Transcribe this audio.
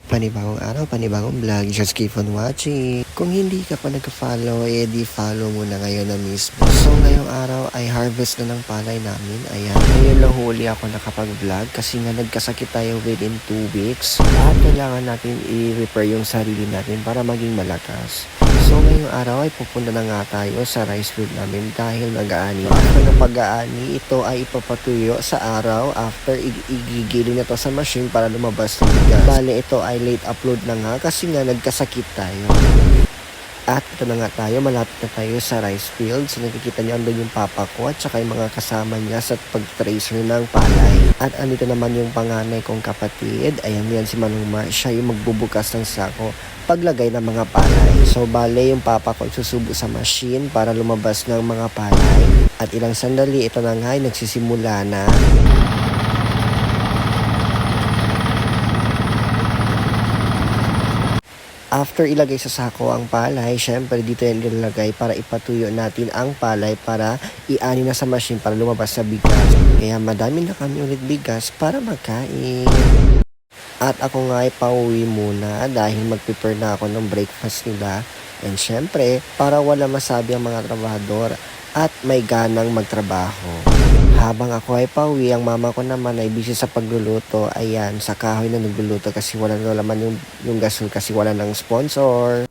Panibagong araw, panibagong vlog. Just keep on watching. Kung hindi ka pa nagka-follow, di follow mo na ngayon na mismo. So, ngayong araw ay harvest na ng palay namin. Ayan. Ngayon lang huli ako nakapag-vlog kasi nga nagkasakit tayo within 2 weeks. At kailangan natin i-repair yung sarili natin para maging malakas. So, ngayong araw ay pupunta na nga tayo sa rice field namin dahil mag-aani. After ng pag-aani, ito ay ipapatuyo sa araw after igigiling na to sa machine para lumabas ng bigas. Bale, ito ay late upload na nga kasi nga nagkasakit tayo. At ito na nga tayo, malapit na tayo sa rice field. So nakikita niyo andun yung papa ko at saka yung mga kasama niya sa pag-tracer ng palay. At andito naman yung panganay kong kapatid. Ayan yan si Manuma. Siya yung magbubukas ng sako paglagay ng mga palay. So bale yung papa ko susubo sa machine para lumabas ng mga palay. At ilang sandali ito na nga ay nagsisimula na. After ilagay sa sako ang palay, syempre dito yan ilalagay para ipatuyo natin ang palay para iani na sa machine para lumabas sa bigas. Kaya madami na kami ulit bigas para magkain. At ako nga ay pauwi muna dahil mag-prepare na ako ng breakfast nila. And syempre, para wala masabi ang mga trabahador at may ganang magtrabaho. Habang ako ay pauwi, ang mama ko naman ay busy sa pagluluto. Ayan, sa kahoy na nagluluto kasi wala na laman yung gasol kasi wala ng sponsor.